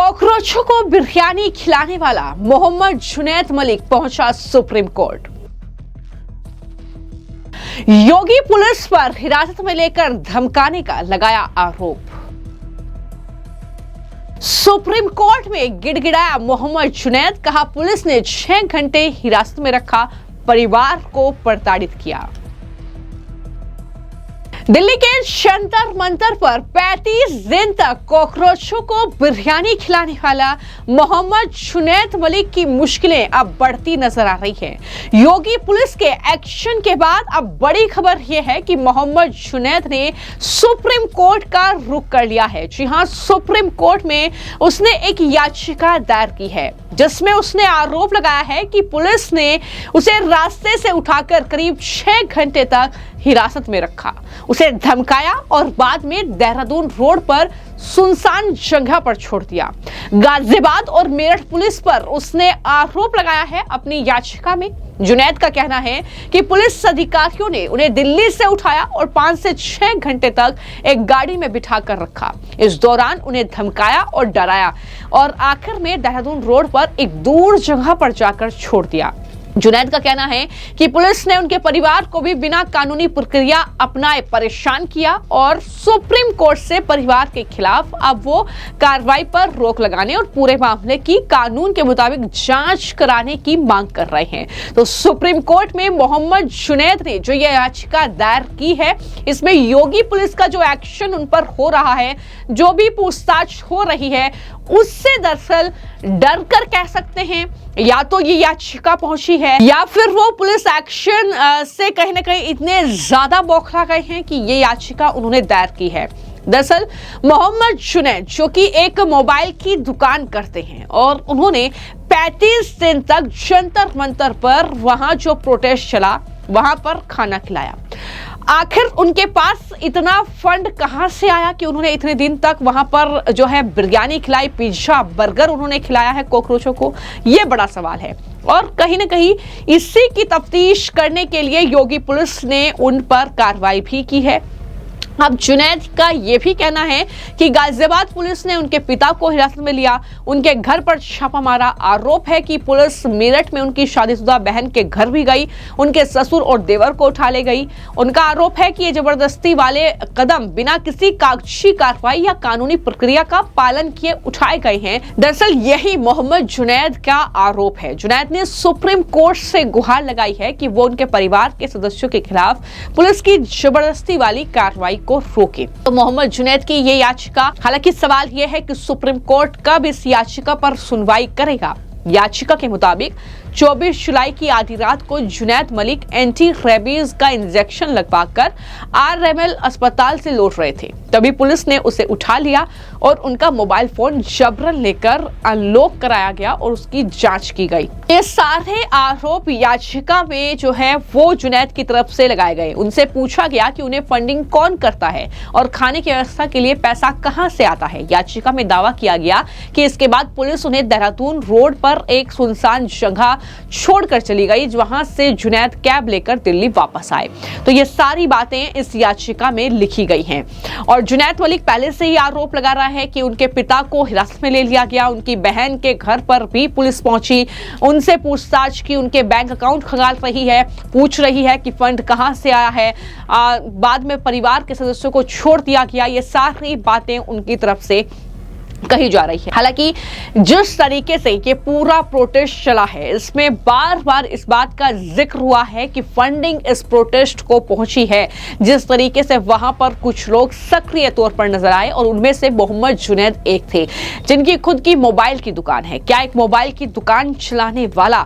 कॉकरोचों को बिरयानी खिलाने वाला मोहम्मद जुनैद मलिक पहुंचा सुप्रीम कोर्ट। योगी पुलिस पर हिरासत में लेकर धमकाने का लगाया आरोप। सुप्रीम कोर्ट में गिड़गिड़ाया मोहम्मद जुनैद, कहा पुलिस ने 6 घंटे हिरासत में रखा, परिवार को प्रताड़ित किया। दिल्ली के जंतर मंतर पर 35 दिन तक कॉकरोचों को बिरयानी खिलाने वाला मोहम्मद जुनैद मलिक की मुश्किलें अब बढ़ती नजर आ रही हैं। योगी पुलिस के एक्शन के बाद अब बड़ी खबर यह है कि मोहम्मद जुनैद ने सुप्रीम कोर्ट का रुख कर लिया है। जी हां, सुप्रीम कोर्ट में उसने एक याचिका दायर की है जिसमें उसने आरोप लगाया है कि पुलिस ने उसे रास्ते से उठाकर करीब 6 घंटे तक हिरासत में रखा, उसे धमकाया और बाद में देहरादून रोड पर सुनसान जगह पर छोड़ दिया। गाजियाबाद और मेरठ पुलिस पर उसने आरोप लगाया है अपनी याचिका में। जुनैद का कहना है कि पुलिस अधिकारियों ने उन्हें दिल्ली से उठाया और 5 से 6 घंटे तक एक गाड़ी में बिठाकर रखा। इस दौरान उन्हें धमकाया और डराया और आखिर में देहरादून रोड पर एक दूर जगह पर जाकर छोड़ दिया। जुनैद का कहना है कि पुलिस ने उनके परिवार को भी बिना कानूनी प्रक्रिया अपनाए परेशान किया और सुप्रीम कोर्ट से परिवार के खिलाफ अब वो कार्रवाई पर रोक लगाने और पूरे मामले की कानून के मुताबिक जांच कराने की मांग कर रहे हैं। तो सुप्रीम कोर्ट में मोहम्मद जुनैद ने जो ये याचिका दायर की है, इसमें योगी पुलिस का जो एक्शन उन पर हो रहा है, जो भी पूछताछ हो रही है, उससे दरअसल डर कर कह सकते हैं या तो ये याचिका पहुंची है या फिर वो पुलिस एक्शन से कहीं ना कहीं इतने ज्यादा बौखला गए हैं कि ये याचिका उन्होंने दायर की है। दरअसल मोहम्मद जुनैद जो कि एक मोबाइल की दुकान करते हैं और उन्होंने 35 दिन तक जंतर मंतर पर वहां जो प्रोटेस्ट चला वहां पर खाना खिलाया। आखिर उनके पास इतना फंड कहां से आया कि उन्होंने इतने दिन तक वहां पर जो है बिरयानी खिलाई, पिज्जा, बर्गर उन्होंने खिलाया है कॉकरोचों को? ये बड़ा सवाल है और कहीं ना कहीं इसी की तफ्तीश करने के लिए योगी पुलिस ने उन पर कार्रवाई भी की है। अब जुनैद का यह भी कहना है कि गाजियाबाद पुलिस ने उनके पिता को हिरासत में लिया, उनके घर पर छापा मारा। आरोप है कि पुलिस मेरठ में उनकी शादीशुदा बहन के घर भी गई, उनके ससुर और देवर को उठा ले गई। उनका आरोप है कि ये जबरदस्ती वाले कदम बिना किसी कागजी कार्रवाई या कानूनी प्रक्रिया का पालन किए उठाए गए हैं। दरअसल यही मोहम्मद जुनैद का आरोप है। जुनैद ने सुप्रीम कोर्ट से गुहार लगाई है कि वो उनके परिवार के सदस्यों के खिलाफ पुलिस की जबरदस्ती वाली कार्रवाई को रोके। तो मोहम्मद जुनैद की ये याचिका, हालांकि सवाल यह है कि सुप्रीम कोर्ट कब इस याचिका पर सुनवाई करेगा। याचिका के मुताबिक 24 जुलाई की आधी रात को जुनैद मलिक एंटी रेबीज का इंजेक्शन लगवाकर RML अस्पताल से लौट रहे थे, तभी पुलिस ने उसे उठा लिया और उनका मोबाइल फोन जबरन लेकर अनलॉक कराया गया और उसकी जांच की गई। ये सारे आरोप याचिका में जो है वो जुनैद की तरफ से लगाए गए। उनसे पूछा गया कि उन्हें फंडिंग कौन करता है और खाने की व्यवस्था के लिए पैसा कहां से आता है। याचिका में दावा किया गया कि इसके बाद पुलिस उन्हें देहरादून रोड पर एक सुनसान जगह छोड़कर चली गई, वहां से जुनैद कैब लेकर दिल्ली वापस आए। तो ये सारी बातें इस याचिका में लिखी गई हैं और जुनैद मलिक पहले से ही आरोप लगा रहा है कि उनके पिता को हिरासत में ले लिया गया, उनकी बहन के घर पर भी पुलिस पहुंची, उनसे पूछताछ की, उनके बैंक अकाउंट खंगाल रही है, पूछ रही है कि फंड कहां से आया है, बाद में परिवार के सदस्यों को छोड़ दिया गया। ये सारी बातें उनकी तरफ से कही जा रही है। हालांकि जिस तरीके से ये पूरा प्रोटेस्ट चला है, इसमें बार बार इस बात का जिक्र हुआ है कि फंडिंग इस प्रोटेस्ट को पहुंची है। जिस तरीके से वहां पर कुछ लोग सक्रिय तौर पर नजर आए और उनमें से मोहम्मद जुनैद एक थे जिनकी खुद की मोबाइल की दुकान है। क्या एक मोबाइल की दुकान चलाने वाला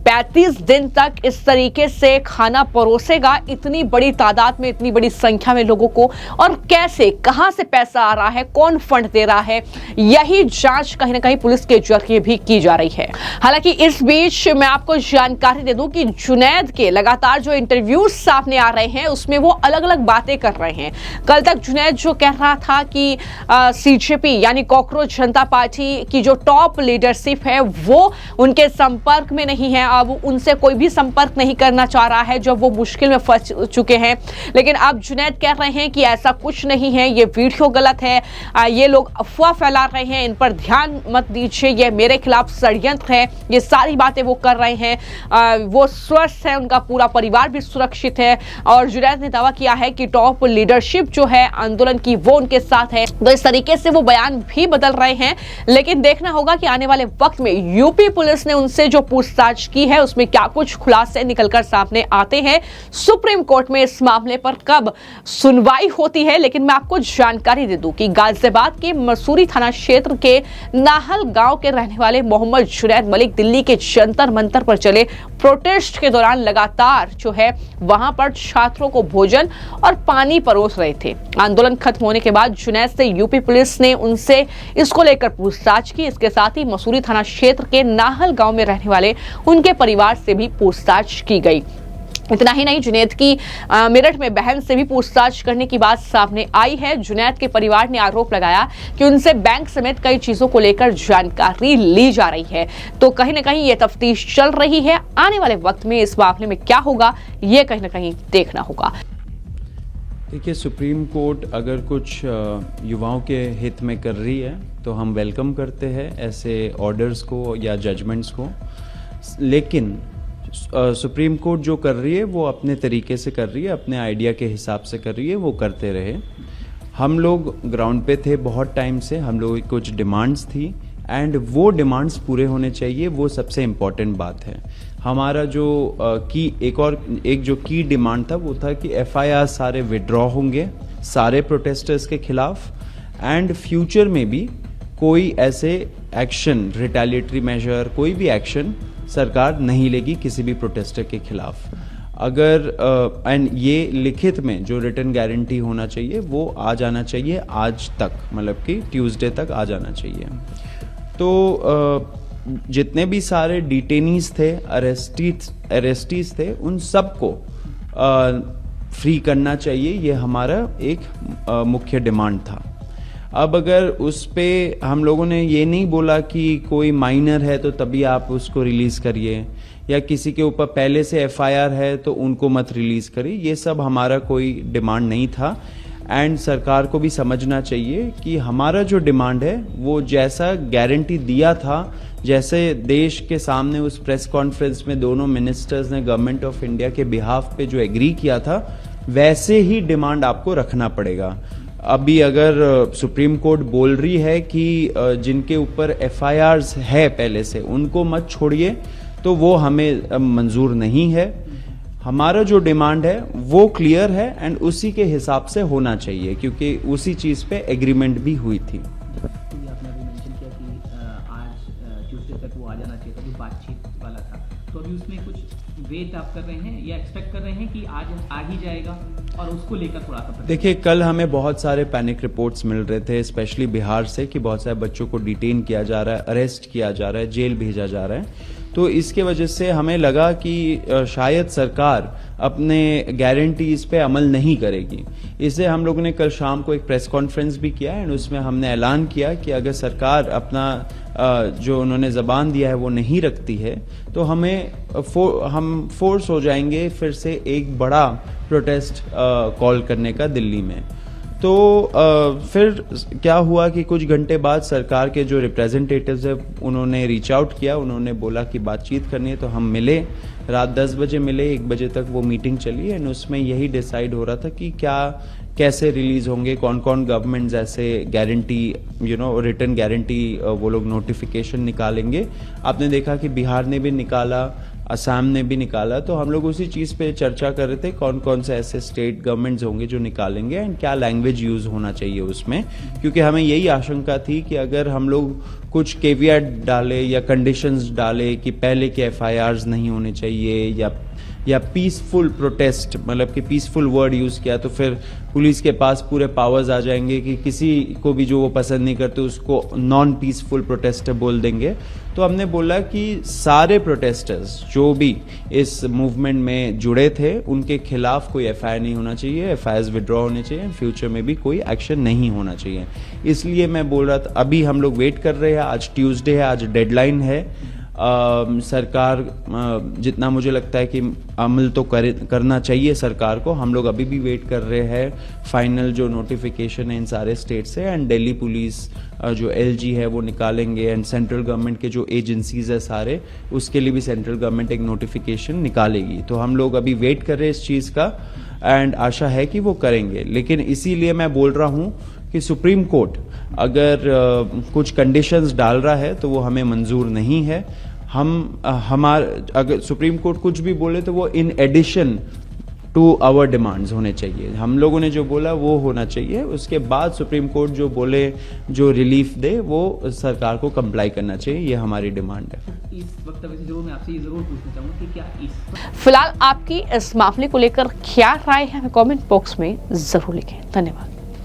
35 दिन तक इस तरीके से खाना परोसेगा इतनी बड़ी तादाद में, इतनी बड़ी संख्या में लोगों को? और कैसे, कहां से पैसा आ रहा है, कौन फंड दे रहा है, यही जांच कहीं ना कहीं पुलिस के जरिए भी की जा रही है। हालांकि इस बीच मैं आपको जानकारी दे दूं कि जुनैद के लगातार जो इंटरव्यूज सामने आ रहे हैं उसमें वो अलग अलग बातें कर रहे हैं। कल तक जुनैद जो कह रहा था कि CJP यानी कॉकरोच जनता पार्टी की जो टॉप लीडरशिप है वो उनके संपर्क में नहीं है, अब उनसे कोई भी संपर्क नहीं करना चाह रहा है जब वो मुश्किल में फंस चुके हैं। लेकिन अब जुनैद कह रहे हैं कि ऐसा कुछ नहीं है, ये वीडियो गलत है, ये लोग अफवाह फैला चिल्ला रहे हैं, इन पर ध्यान मत दीजिए, ये मेरे खिलाफ षड्यंत्र है, ये सारी बातें वो कर रहे हैं, वो स्वस्थ है, उनका पूरा परिवार भी सुरक्षित है। और जुनैद ने दावा किया है कि टॉप लीडरशिप जो है आंदोलन की वो उनके साथ है। तो इस तरीके से वो बयान भी बदल रहे हैं, लेकिन देखना होगा कि आने वाले वक्त में यूपी पुलिस ने उनसे जो पूछताछ की है उसमें क्या कुछ खुलासे निकलकर सामने आते हैं। सुप्रीम कोर्ट में इस मामले पर कब सुनवाई होती है। लेकिन मैं आपको जानकारी दे दूं कि गाजियाबाद के मसूरी थाना क्षेत्र के नाहल गांव के रहने वाले मोहम्मद जुनैद मलिक दिल्ली के जंतर मंतर पर चले प्रोटेस्ट के दौरान लगातार जो है वहां पर छात्रों को भोजन और पानी परोस रहे थे। आंदोलन खत्म होने के बाद जुनैद से यूपी पुलिस ने उनसे इसको लेकर पूछताछ की। इसके साथ ही मसूरी थाना क्षेत्र के नाहल गांव में रहने वाले उनके परिवार से भी पूछताछ की गई। इतना ही नहीं, जुनैद की मेरठ में बहन से भी पूछताछ करने की बात सामने आई है। जुनैद के परिवार ने आरोप लगाया कि उनसे बैंक समेत कई चीजों को लेकर जानकारी ली जा रही है। तो कहीं ना कहीं ये तफ्तीश चल रही है। आने वाले वक्त में इस मामले में क्या होगा ये कहीं ना कहीं देखना होगा। देखिए, सुप्रीम कोर्ट अगर कुछ युवाओं के हित में कर रही है तो हम वेलकम करते हैं ऐसे ऑर्डर्स को या जजमेंट्स को, लेकिन सुप्रीम कोर्ट जो कर रही है वो अपने तरीके से कर रही है, अपने आइडिया के हिसाब से कर रही है, वो करते रहे। हम लोग ग्राउंड पे थे बहुत टाइम से, हम लोगों की कुछ डिमांड्स थी एंड वो डिमांड्स पूरे होने चाहिए, वो सबसे इम्पॉर्टेंट बात है। हमारा जो एक जो की डिमांड था वो था कि एफआईआर सारे विड्रॉ होंगे सारे प्रोटेस्टर्स के खिलाफ एंड फ्यूचर में भी कोई ऐसे एक्शन, रिटेलिएटरी मेजर, कोई भी एक्शन सरकार नहीं लेगी किसी भी प्रोटेस्टर के खिलाफ। अगर एंड ये लिखित में जो रिटर्न गारंटी होना चाहिए वो आ जाना चाहिए आज तक, मतलब कि ट्यूसडे तक आ जाना चाहिए। तो जितने भी सारे डिटेनीज थे, अरेस्टीज थे, उन सबको फ्री करना चाहिए, ये हमारा एक मुख्य डिमांड था। अब अगर उस पे हम लोगों ने ये नहीं बोला कि कोई माइनर है तो तभी आप उसको रिलीज करिए, या किसी के ऊपर पहले से एफआईआर है तो उनको मत रिलीज करिए, ये सब हमारा कोई डिमांड नहीं था। एंड सरकार को भी समझना चाहिए कि हमारा जो डिमांड है वो जैसा गारंटी दिया था, जैसे देश के सामने उस प्रेस कॉन्फ्रेंस में दोनों मिनिस्टर्स ने गवर्नमेंट ऑफ इंडिया के बिहाफ पे जो एग्री किया था, वैसे ही डिमांड आपको रखना पड़ेगा। अभी अगर सुप्रीम कोर्ट बोल रही है कि जिनके ऊपर एफआईआर्स है पहले से उनको मत छोड़िए, तो वो हमें मंजूर नहीं है। हमारा जो डिमांड है वो क्लियर है एंड उसी के हिसाब से होना चाहिए, क्योंकि उसी चीज पे एग्रीमेंट भी हुई थी। आपने अभी मेंशन किया कि आज ट्यूसडे तक वो आ जाना चाहिए था, जो बातचीत वाला था, तो अभी उसमें कुछ वेट आप कर रहे हैं या एक्सपेक्ट कर रहे हैं कि आज आ ही जाएगा, और उसको लेकर थोड़ा सा? देखिए, कल हमें बहुत सारे पैनिक रिपोर्ट्स मिल रहे थे, स्पेशली बिहार से, कि बहुत सारे बच्चों को डिटेन किया जा रहा है, अरेस्ट किया जा रहा है, जेल भेजा जा रहा है। तो इसके वजह से हमें लगा कि शायद सरकार अपने गारंटीज पे अमल नहीं करेगी। इससे हम लोगों ने कल शाम को एक प्रेस कॉन्फ्रेंस भी किया एंड उसमें हमने ऐलान किया कि अगर सरकार अपना जो उन्होंने जबान दिया है वो नहीं रखती है तो हम फोर्स हो जाएंगे फिर से एक बड़ा प्रोटेस्ट कॉल करने का दिल्ली में। तो फिर क्या हुआ कि कुछ घंटे बाद सरकार के जो रिप्रेजेंटेटिव्स है उन्होंने रीच आउट किया, उन्होंने बोला कि बातचीत करनी है, तो हम मिले, रात 10 बजे मिले, 1 बजे तक वो मीटिंग चली एंड उसमें यही डिसाइड हो रहा था कि कैसे रिलीज होंगे, कौन कौन गवर्नमेंट्स ऐसे गारंटी रिटर्न गारंटी वो लोग नोटिफिकेशन निकालेंगे। आपने देखा कि बिहार ने भी निकाला, असम ने भी निकाला, तो हम लोग उसी चीज़ पे चर्चा कर रहे थे कौन कौन से ऐसे स्टेट गवर्नमेंट्स होंगे जो निकालेंगे एंड क्या लैंग्वेज यूज़ होना चाहिए उसमें, क्योंकि हमें यही आशंका थी कि अगर हम लोग कुछ केवियट डाले या कंडीशंस डाले कि पहले के एफआईआर्स नहीं होने चाहिए या पीसफुल प्रोटेस्ट, मतलब कि पीसफुल वर्ड यूज़ किया, तो फिर पुलिस के पास पूरे पावर्स आ जाएंगे कि किसी को भी जो वो पसंद नहीं करते उसको नॉन पीसफुल प्रोटेस्टर बोल देंगे। तो हमने बोला कि सारे प्रोटेस्टर्स जो भी इस मूवमेंट में जुड़े थे उनके खिलाफ कोई एफआईआर नहीं होना चाहिए, एफआईआर विड्रॉ होने चाहिए, फ्यूचर में भी कोई एक्शन नहीं होना चाहिए। इसलिए मैं बोल रहा था अभी हम लोग वेट कर रहे हैं, आज ट्यूसडे है, आज डेडलाइन है, सरकार जितना मुझे लगता है कि अमल तो करना चाहिए सरकार को, हम लोग अभी भी वेट कर रहे हैं फाइनल जो नोटिफिकेशन है इन सारे स्टेट से, एंड दिल्ली पुलिस जो LG है वो निकालेंगे, एंड सेंट्रल गवर्नमेंट के जो एजेंसीज है सारे, उसके लिए भी सेंट्रल गवर्नमेंट एक नोटिफिकेशन निकालेगी। तो हम लोग अभी वेट कर रहे हैं इस चीज़ का, एंड आशा है कि वो करेंगे। लेकिन इसीलिए मैं बोल रहा हूँ कि सुप्रीम कोर्ट अगर कुछ कंडीशंस डाल रहा है तो वो हमें मंजूर नहीं है। अगर सुप्रीम कोर्ट कुछ भी बोले तो वो in addition to our demands होने चाहिए। हम लोगों ने जो बोला वो होना चाहिए, उसके बाद सुप्रीम कोर्ट जो बोले, जो रिलीफ दे, वो सरकार को कंप्लाई करना चाहिए। ये हमारी डिमांड है। इस वक्तव्य से जरूर मैं आपसे ये जरूर पूछना चाहूँगा कि क्या इस फिलहाल आपकी इस मामले को लेकर क्या राय है, हमें कमेंट बॉक्स में जरूर लिखें। धन्यवाद।